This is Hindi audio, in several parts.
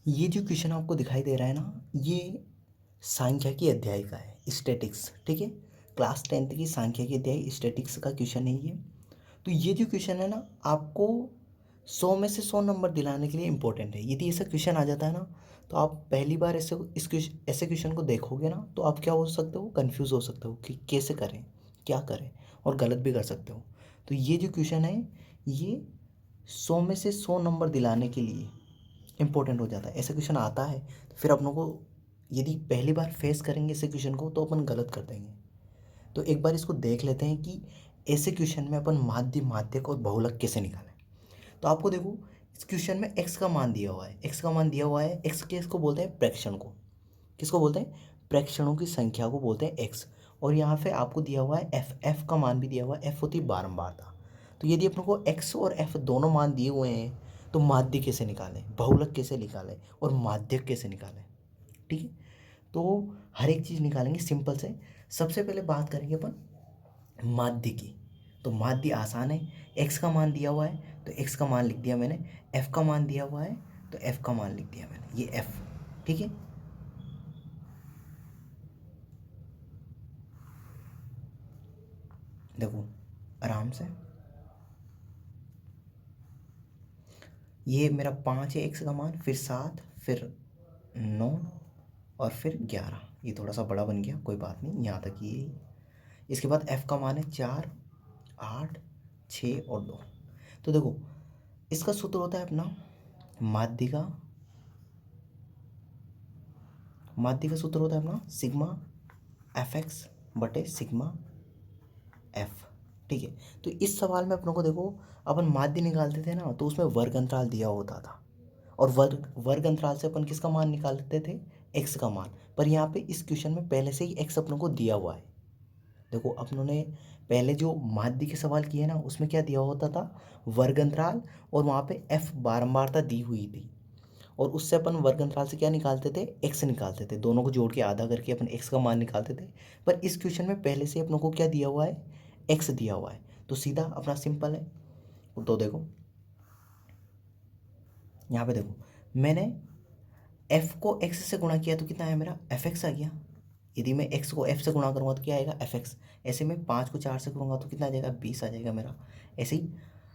ये जो क्वेश्चन आपको दिखाई दे रहा है ना, ये सांख्यिकी अध्याय का है, स्टैटिक्स। ठीक है, क्लास 10th की सांख्यिकी अध्याय स्टैटिक्स का क्वेश्चन है ये। तो ये जो क्वेश्चन है ना, आपको 100 में से 100 नंबर दिलाने के लिए इंपॉर्टेंट है। यदि ऐसा क्वेश्चन आ जाता है ना, तो आप पहली बार ऐसे क्वेश्चन को देखोगे ना, तो आप क्या हो सकते हो, कंफ्यूज हो सकते हो कि कैसे करें, क्या करें, और गलत भी कर सकते हो। तो ये जो क्वेश्चन है, ये 100 में से 100 नंबर दिलाने के लिए इम्पोर्टेंट हो जाता है। ऐसा क्वेश्चन आता है तो फिर अपनों को, यदि पहली बार फेस करेंगे ऐसे क्वेश्चन को, तो अपन गलत कर देंगे। तो एक बार इसको देख लेते हैं कि ऐसे क्वेश्चन में अपन माध्य, माध्यक और बहुलक कैसे निकालें। तो आपको देखो, इस क्वेश्चन में एक्स का मान दिया हुआ है, एक्स का मान दिया हुआ है। एक्स के इसको बोलते हैं प्रेक्षण को। किसको बोलते हैं? प्रेक्षणों की संख्या को बोलते हैं एक्स। और यहाँ पे आपको दिया हुआ है एफ, एफ का मान भी दिया हुआ है, एफ होती है बारंबारता। तो यदि अपन को एक्स और एफ दोनों मान दिए हुए हैं, तो माध्य कैसे निकालें, बहुलक कैसे निकालें, और माध्यक कैसे निकालें। ठीक है, तो हर एक चीज़ निकालेंगे सिंपल से। सबसे पहले बात करेंगे अपन माध्य की। तो माध्य आसान है, एक्स का मान दिया हुआ है तो एक्स का मान लिख दिया मैंने, एफ का मान दिया हुआ है तो एफ का मान लिख दिया मैंने, ये एफ। ठीक है, देखो आराम से, ये मेरा 5 है एक्स का मान, फिर 7, फिर 9, और फिर 11। ये थोड़ा सा बड़ा बन गया, कोई बात नहीं, यहाँ तक ये। इसके बाद एफ का मान है 4, 8, 6 और 2। तो देखो, इसका सूत्र होता है अपना माध्य का, माध्य का सूत्र होता है अपना सिग्मा एफ एक्स बटे सिग्मा एफ। ठीक है, तो इस सवाल में अपनों को देखो, अपन माध्य निकालते थे ना, तो उसमें वर्ग अंतराल दिया होता था, और वर्ग अंतराल से अपन किसका मान निकालते थे, एक्स का मान। पर यहाँ पे इस क्वेश्चन में पहले से ही एक्स अपनों को दिया हुआ है। देखो, अपनों ने पहले जो माध्य के सवाल किए ना, उसमें क्या दिया होता था, वर्ग अंतराल, और वहाँ पे एफ बारंबारता दी हुई थी, और उससे अपन वर्ग अंतराल से क्या निकालते थे, एक्स निकालते थे। दोनों को जोड़ के आधा करके अपन एक्स का मान निकालते थे। पर इस क्वेश्चन में पहले से अपनों को क्या दिया हुआ है, एक्स दिया हुआ है, तो सीधा अपना सिंपल है। तो देखो, यहाँ पे देखो, मैंने एफ को एक्स से गुणा किया तो कितना आया मेरा, एफ एक्स आ गया। यदि मैं एक्स को एफ से गुणा करूँगा तो क्या आएगा, एफ एक्स। ऐसे में 5 को 4 से करूँगा तो कितना आ जाएगा, 20 आ जाएगा मेरा। ऐसे ही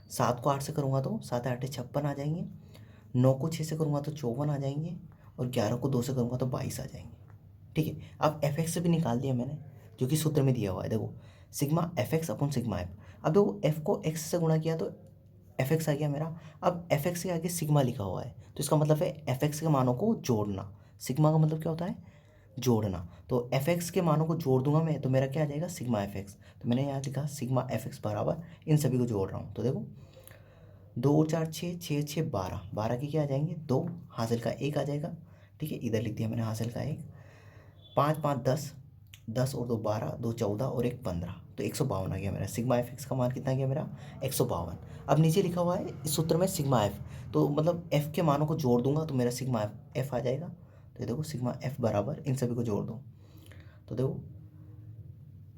7 को 8 से करूँगा तो 7 8 56 आ जाएंगे। 9 को 6 से करूँगा तो 54 आ जाएंगे, और 11 को 2 से करूँगा तो 22 आ जाएंगे। ठीक है, अब एफ एक्स से भी निकाल दिया मैंने, जो कि सूत्र में दिया हुआ है। देखो, sigma F x upon sigma F. अब देखो, एफ को एक्स से गुणा किया तो एफ एक्स आ गया मेरा। अब एफ एक्स के आगे सिग्मा लिखा हुआ है, तो इसका मतलब है एफ एक्स के मानों को जोड़ना। सिग्मा का मतलब क्या होता है, जोड़ना। तो एफ एक्स के मानों को जोड़ दूंगा मैं, तो मेरा क्या आ जाएगा, सिग्मा एफ एक्स। तो मैंने यहाँ लिखा सिग्मा एफ एक्स बराबर, इन सभी को जोड़ रहा हूँ। तो देखो, 2 4 6, 6 6 12, 12 के क्या आ जाएंगे, 2, हासिल का 1 आ जाएगा। ठीक है, इधर लिख दिया मैंने हासिल का 1। 5 5 10, 10 और 2 12, 2 14 और 1 15, तो 152 आ गया मेरा। सिग्मा एफ एक्स का मान कितना आ गया मेरा, 152। अब नीचे लिखा हुआ है इस सूत्र में सिग्मा एफ, तो मतलब एफ के मानों को जोड़ दूंगा तो मेरा सिग्मा एफ आ जाएगा। तो ये देखो, सिग्मा एफ बराबर, इन सभी को जोड़ दो तो देखो,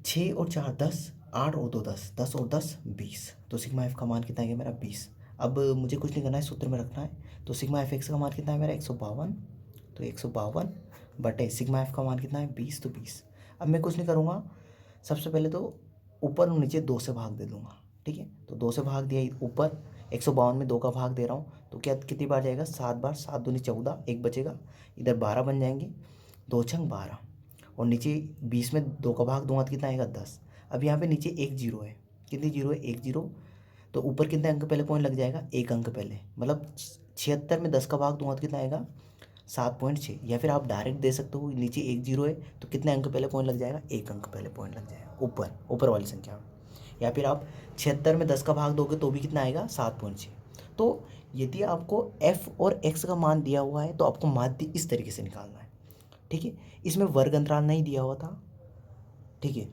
6 और 4 10, 8 और 2 10, 10 और 10 20, तो सिग्मा एफ का मान कितना आ गया मेरा, 20। अब मुझे कुछ नहीं करना है, सूत्र में रखना है। तो सिग्मा एफ एक्स का मान कितना है मेरा, 152। तो 152 बटे सिग्मा एफ का मान कितना है, 20, तो 20। अब मैं कुछ नहीं करूँगा, सबसे पहले तो ऊपर और नीचे 2 से भाग दे दूँगा। ठीक है, तो 2 से भाग दिया, ऊपर 152 में 2 का भाग दे रहा हूँ, तो क्या कितनी बार जाएगा, 7 बार। 7 दूनी 14, 1 बचेगा, इधर 12 बन जाएंगे, 2 छंग 12, और नीचे 20 में 2 का भाग दूंगा तो कितना आएगा, 10। अब यहाँ पे नीचे एक जीरो है, कितनी जीरो है, एक जीरो। तो ऊपर कितने अंक पहले पॉइंट लग जाएगा, एक अंक पहले, मतलब 76 में 10 का भाग दूंगा तो कितना आएगा, 7.6। या फिर आप डायरेक्ट दे सकते हो, नीचे एक जीरो है तो कितने अंक पहले पॉइंट लग जाएगा, एक अंक पहले पॉइंट लग जाएगा, ऊपर ऊपर वाली संख्या में। या फिर आप 76 में 10 का भाग दोगे तो भी कितना आएगा, 7.6। तो यदि आपको एफ और एक्स का मान दिया हुआ है, तो आपको माध्य इस तरीके से निकालना है। ठीक है, इसमें वर्ग अंतराल नहीं दिया हुआ था। ठीक है,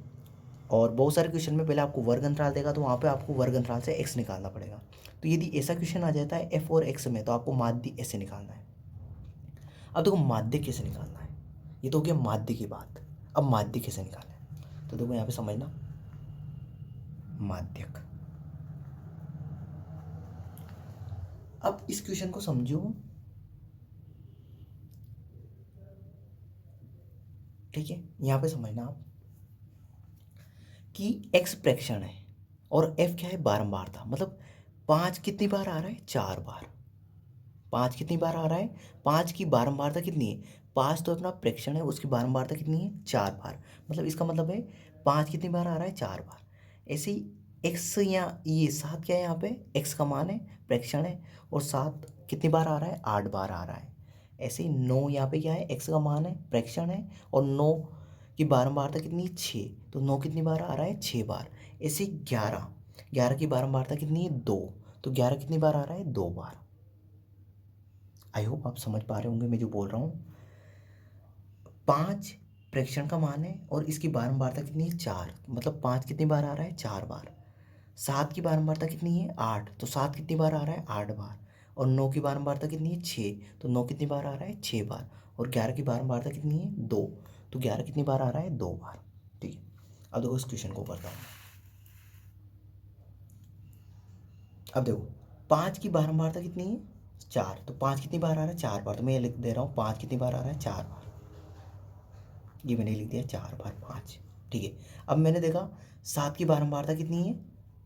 और बहुत सारे क्वेश्चन में पहले आपको वर्ग अंतराल देगा, तो वहाँ पे आपको वर्ग अंतराल से एक्स निकालना पड़ेगा। तो यदि ऐसा क्वेश्चन आ जाता है एफ और एक्स में, तो आपको माध्य ऐसे निकालना है। अब देखो, माध्य कैसे निकालना है, ये तो हो गया माध्य की बात। अब माध्य कैसे निकालें, तो देखो यहाँ पे समझना, माध्यक। अब इस क्वेश्चन को समझो, ठीक है, यहाँ पे समझना आप कि एक्स फ्रैक्शन है और एफ क्या है, बारंबारता। मतलब 5 कितनी बार आ रहा है, 4 बार। 5 कितनी बार आ रहा है, 5 की बारंबारता कितनी है, 5 तो अपना फ्रैक्शन है, उसकी बारंबारता कितनी है, 4 बार। मतलब इसका मतलब है 5 कितनी बार आ रहा है, 4 बार। ऐसे ही एक्स या ये 7 क्या है, यहाँ पे एक्स का मान है, फ्रैक्शन है, और 7 कितनी बार आ रहा है, 8 बार आ रहा है। ऐसे ही 9 यहाँ पे क्या है, एक्स का मान है, फ्रैक्शन है, और 9 की बारंबारता कितनी है, 6। तो 9 कितनी बार आ रहा है, 6 बार। ऐसे ही 11, 11 की बारंबारता कितनी है, 2। तो 11 कितनी बार आ रहा है, 2 बार। आई होप आप समझ पा रहे होंगे मैं जो बोल रहा हूँ। 5 फ्रैक्शन का मान है और इसकी बारंबारता कितनी है, 4। मतलब 5 कितनी बार आ रहा है, 4 बार। 7 की बारंबारता कितनी है, 8। तो 7 कितनी बार आ रहा है, 8 बार। और 9 की बारंबारता कितनी है, 6। तो 9 कितनी बार आ रहा है, 6 बार। और 11 की बारंबारता कितनी है, 2। तो 11 कितनी बार आ रहा है, 2 बार। ठीक है, अब देखो इस क्वेश्चन को करता हूँ। अब देखो 5 की बारंबारता कितनी है, 4। तो 5 कितनी बार आ रहा है, 4 बार। तो मैं ये लिख दे रहा हूँ, 5 कितनी बार आ रहा है, 4 बार। ये मैंने लिख दिया 4 बार 5। ठीक है, अब मैंने देखा 7 की बारंबारता कितनी है,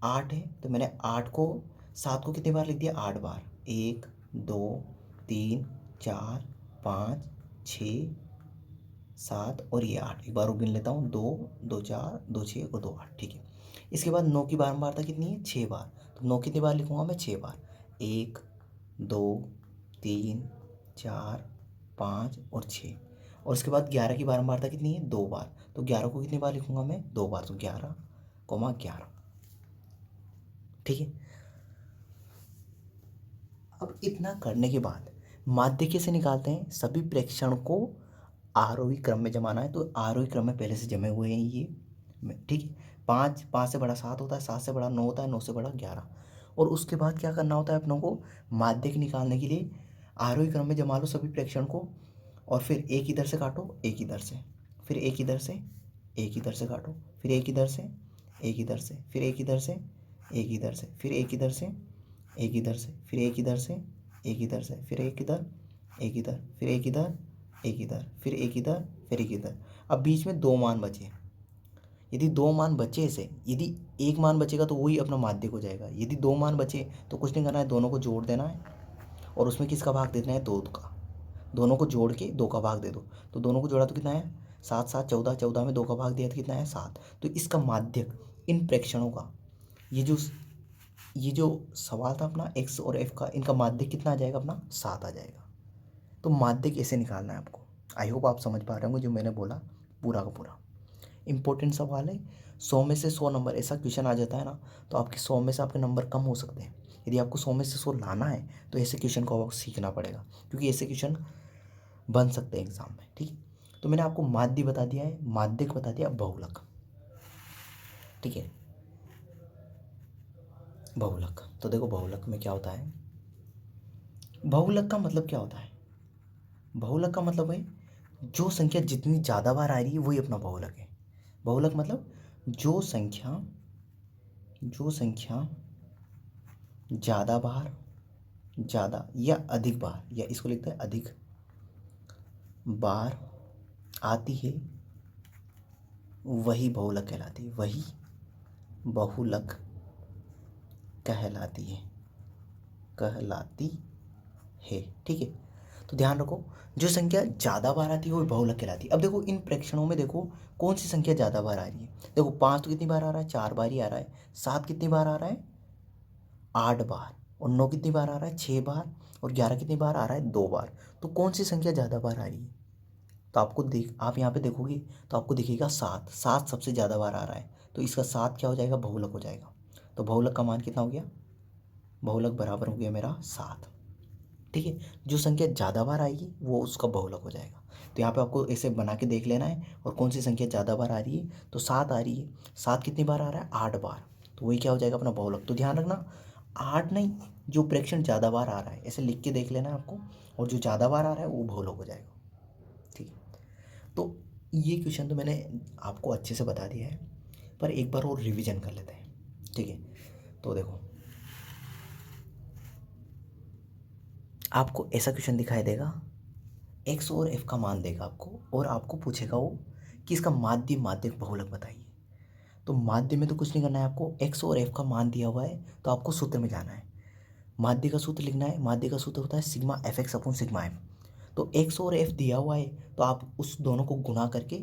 8 है। तो मैंने 7 को कितनी बार लिख दिया, 8 बार। 1 2 3 4 5 6 7 और ये 8। एक बार और गिन लेता हूँ, 2 2 4 2 6 और 2 8। ठीक है, इसके बाद 9 की बारंबारता कितनी है, 6 बार। तो 9 कितनी बार लिखूँगा मैं, 6 बार। 1 2 3 4 5 और 6। और इसके बाद 11 की बारंबारता कितनी है, 2 बार। तो 11 को कितनी बार लिखूँगा मैं, 2 बार। तो 11 11। ठीक है, अब इतना करने के बाद माध्य कैसे निकालते हैं, सभी प्रेक्षण को आरोही क्रम में जमाना है। तो आरोही क्रम में पहले से जमे हुए हैं ये। ठीक है, 5 से बड़ा 7 होता है, 7 से बड़ा 9 होता है, 9 से बड़ा 11। और उसके बाद क्या करना होता है अपनों को, माध्यक निकालने के लिए आरोही क्रम में जमा लो सभी प्रेक्षण को, और फिर एक इधर से काटो, एक इधर से, फिर एक इधर से, एक इधर से काटो, फिर एक इधर से, एक इधर से, फिर एक इधर से, एक इधर से, फिर एक इधर से, एक इधर से, फिर एक इधर से, एक इधर से, फिर एक इधर, एक इधर, फिर एक इधर, एक इधर, फिर एक इधर, फिर एक इधर। अब बीच में 2 मान बचे। यदि 2 मान बचे से, यदि एक मान बचेगा तो वही अपना माध्यक हो जाएगा। यदि 2 मान बचे तो कुछ नहीं करना है, दोनों को जोड़ देना है, और उसमें किसका भाग देना है, 2 का। दोनों को जोड़ के 2 का भाग दे दो। तो दोनों को जोड़ा तो कितना है, 7 7 14, 14 में 2 का भाग दिया तो कितना है, 7। तो इसका माध्यक इन प्रेक्षणों का, ये जो सवाल था अपना एक्स और एफ का, इनका माध्यक कितना आ जाएगा अपना, 7 आ जाएगा। तो माध्यक ऐसे निकालना है आपको। आई होप आप समझ पा रहे होंगे जो मैंने बोला पूरा का पूरा। इंपॉर्टेंट सवाल है, 100 में से 100 नंबर। ऐसा क्वेश्चन आ जाता है ना, तो आपके 100 में से आपके नंबर कम हो सकते हैं। यदि आपको 100 में से 100 लाना है तो ऐसे क्वेश्चन को आपको सीखना पड़ेगा, क्योंकि ऐसे क्वेश्चन बन सकते हैं एग्जाम में। ठीक है, तो मैंने आपको माध्य बता दिया है, माध्यक बता दिया, बहुलक। ठीक है, बहुलक। तो देखो बहुलक में क्या होता है, बहुलक का मतलब क्या होता है, बहुलक का मतलब है जो संख्या जितनी ज़्यादा बार आ रही है वही अपना बहुलक है। बहुलक मतलब जो संख्या ज़्यादा बार, ज़्यादा या अधिक बार, या इसको लिखते हैं अधिक बार आती है, वही बहुलक कहलाती है, वही बहुलक कहलाती है, कहलाती है। ठीक है, तो ध्यान रखो, जो संख्या ज़्यादा बार आती है वो बहुलक कहलाती है। अब देखो इन प्रेक्षणों में देखो कौन सी संख्या ज़्यादा बार आ रही है। देखो 5 तो कितनी बार आ रहा है, 4 बार ही आ रहा है। 7 कितनी बार आ रहा है, 8 बार। और 9 कितनी बार आ रहा है, 6 बार। और 11 कितनी बार आ रहा है, 2 बार। तो कौन सी संख्या ज़्यादा बार आ रही है, तो आप यहाँ पे देखोगे तो आपको दिखेगा 7। 7 सबसे ज़्यादा बार आ रहा है, तो इसका 7 क्या हो जाएगा, बहुलक हो जाएगा। तो बहुलक का मान कितना हो गया, बहुलक बराबर हो गया मेरा 7। ठीक है, जो संख्या ज़्यादा बार आएगी वो उसका बहुलक हो जाएगा। तो यहाँ पे आपको ऐसे बना के देख लेना है, और कौन सी संख्या ज़्यादा बार आ रही है, तो 7 आ रही है। 7 कितनी बार आ रहा है, 8 बार। तो वही क्या हो जाएगा, अपना बहुलक। तो ध्यान रखना, 8 नहीं, जो प्रेक्षण ज़्यादा बार आ रहा है ऐसे लिख के देख लेना है आपको, और जो ज़्यादा बार आ रहा है वो बहुलक हो जाएगा। ठीक है, तो ये क्वेश्चन तो मैंने आपको अच्छे से बता दिया है, पर एक बार और रिवीजन कर लेते हैं। ठीक है, तो देखो आपको ऐसा क्वेश्चन दिखाई देगा, एक्स और एफ का मान देगा आपको, और आपको पूछेगा वो कि इसका माध्य माध्यक बहुलक बताइए। तो माध्य में तो कुछ नहीं करना है आपको, एक्स और एफ का मान दिया हुआ है तो आपको सूत्र में जाना है, माध्य का सूत्र लिखना है। माध्य का सूत्र होता है sigma F x upon sigma F. तो एक्स और एफ दिया हुआ है तो आप उस दोनों को गुणा करके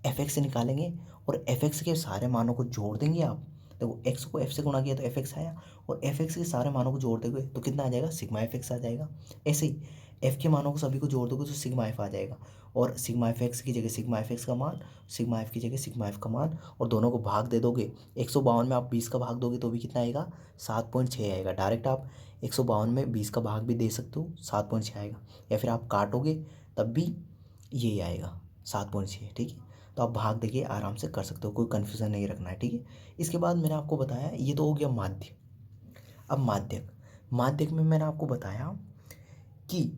एफ एक्स से निकालेंगे और एफ एक्स के सारे मानों को जोड़ देंगे आप। देखो एक्स को एफ से गुणा किया तो एफ एक्स आया और एफ एक्स के सारे मानों को जोड़ दोगे तो कितना आ जाएगा, सिग्मा एफ एक्स आ जाएगा। ऐसे ही एफ के मानों को सभी को जोड़ दोगे तो सिग्मा एफ आ जाएगा और सिग्मा एफ एक्स की जगह सिग्मा एफ एक्स का मान, सिग्मा एफ की जगह सिग्मा एफ का मान, और दोनों को भाग दे दोगे। 152 में आप 20 का भाग दोगे तो भी कितना आएगा, 7.6 आएगा। डायरेक्ट आप 152 में 20 का भाग भी दे सकते हो, 7.6 आएगा, या फिर आप काटोगे तब भी यही आएगा 7.6। ठीक है, तो आप भाग देके आराम से कर सकते हो, कोई कन्फ्यूज़न नहीं रखना है। ठीक है, इसके बाद मैंने आपको बताया ये तो हो गया माध्य। अब माध्यक, माध्यक में मैंने आपको बताया कि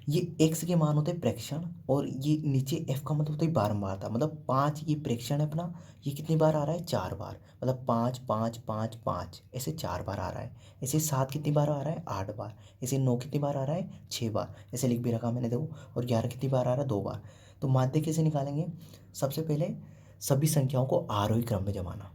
ये x के मान होते हैं प्रेक्षण और ये नीचे f का मतलब होता है बारंबारता, मतलब 5 ये प्रेक्षण है अपना, ये कितनी बार आ रहा है, 4 बार, मतलब 5 5 5 5 ऐसे 4 बार आ रहा है। ऐसे 7 कितनी बार आ रहा है, 8 बार। ऐसे 9 कितनी बार आ रहा है, 6 बार। ऐसे लिख भी रखा मैंने देखो। और 11 कितनी बार आ रहा है, 2 बार। तो माध्य कैसे निकालेंगे, सबसे पहले सभी संख्याओं को आरोही क्रम में जमाना।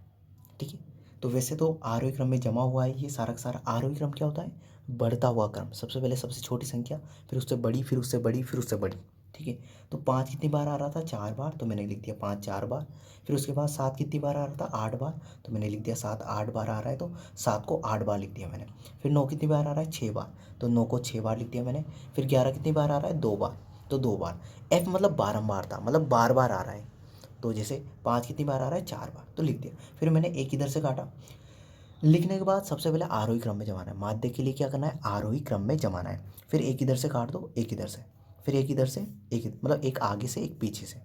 ठीक है, तो वैसे तो आरोही क्रम में जमा हुआ है ये सारा का सारा। आरोही क्रम क्या होता है, बढ़ता हुआ क्रम, सबसे पहले सबसे छोटी संख्या, फिर उससे बड़ी, फिर उससे बड़ी, फिर उससे बड़ी। ठीक है, तो 5 कितनी बार आ रहा था, 4 बार, तो मैंने लिख दिया 5 4 बार। फिर उसके बाद 7 कितनी बार आ रहा था, 8 बार, तो मैंने लिख दिया 7 8 बार आ रहा है, तो 7 को 8 बार लिख दिया मैंने। फिर 9 कितनी बार आ रहा है, 6 बार, तो 9 को 6 बार लिख दिया मैंने। फिर 11 कितनी बार आ रहा है, 2 बार, तो 2 बार। एफ मतलब बारंबार था, मतलब बार बार आ रहा है। तो जैसे 5 कितनी बार आ रहा है, 4 बार, तो लिख दिया। फिर मैंने एक इधर से काटा। लिखने के बाद सबसे पहले आरोही क्रम में जमाना है। माध्य के लिए क्या करना है, आरोही क्रम में जमाना है। फिर एक इधर से काट दो, एक इधर से, फिर एक इधर से, मतलब एक आगे से एक पीछे से,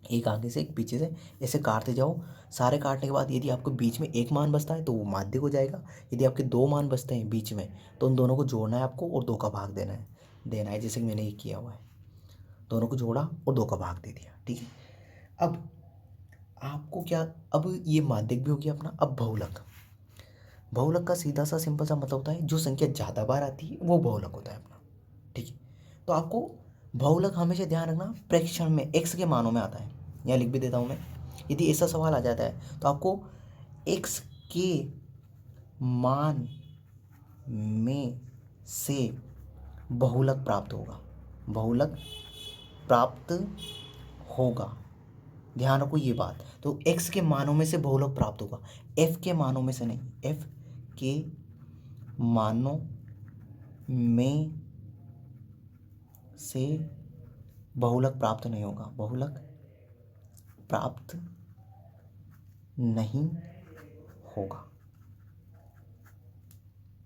एक आगे से एक पीछे से, ऐसे काटते जाओ। सारे काटने के बाद यदि आपको बीच में एक मान बचता है तो वो माध्य हो जाएगा। यदि आपके 2 मान बचते हैं बीच में तो उन दोनों को जोड़ना है आपको और 2 का भाग देना है जैसे कि मैंने ये किया हुआ है। दोनों को जोड़ा और 2 का भाग दे दिया। ठीक है, अब आपको क्या, अब ये माध्यक भी हो गया अपना। अब बहुलक, बहुलक का सीधा सा सिंपल सा मतलब होता है जो संख्या ज़्यादा बार आती है वो बहुलक होता है अपना। ठीक है, तो आपको बहुलक हमेशा ध्यान रखना प्रेक्षण में x के मानों में आता है। यहाँ लिख भी देता हूँ मैं, यदि ऐसा सवाल आ जाता है तो आपको x के मान में से बहुलक प्राप्त होगा, बहुलक प्राप्त होगा। ध्यान रखो ये बात। तो x के मानों में से बहुलक प्राप्त होगा, f के मानों में से नहीं। f के मानों में से बहुलक प्राप्त नहीं होगा, बहुलक प्राप्त नहीं होगा।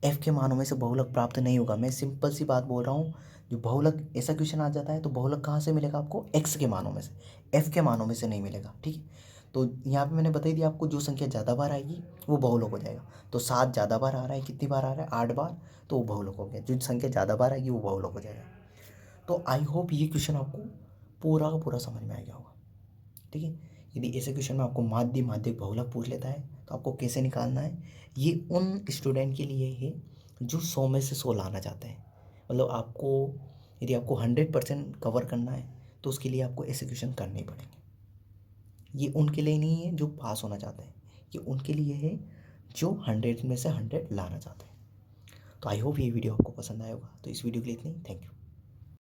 f के मानों में से बहुलक प्राप्त नहीं होगा। मैं सिंपल सी बात बोल रहा हूँ, जो बहुलक ऐसा क्वेश्चन आ जाता है तो बहुलक कहाँ से मिलेगा आपको, x के मानों में से, f के मानों में से नहीं मिलेगा। ठीक है, तो यहाँ पे मैंने बता दिया आपको, जो संख्या ज़्यादा बार आएगी वो बहुलक हो जाएगा। तो 7 ज़्यादा बार आ रहा है, कितनी बार आ रहा है, 8 बार, तो वो बहुलक हो गया। जो संख्या ज़्यादा बार आएगी वो बहुलक हो जाएगा। तो आई होप ये क्वेश्चन आपको पूरा का पूरा समझ में आ गया होगा। ठीक है, यदि ऐसे क्वेश्चन में आपको माध्य माध्यक बहुलक पूछ लेता है तो आपको कैसे निकालना है, ये उन स्टूडेंट के लिए है जो 100 में से 100 लाना चाहते हैं। मतलब आपको यदि आपको 100% कवर करना है तो उसके लिए आपको ऐसे क्वेश्चन करने ही पड़ेंगे। ये उनके लिए नहीं है जो पास होना चाहते हैं, ये उनके लिए है जो 100 में से 100 लाना चाहते हैं। तो आई होप ये वीडियो आपको पसंद आया होगा। तो इस वीडियो के लिए इतना ही, थैंक यू।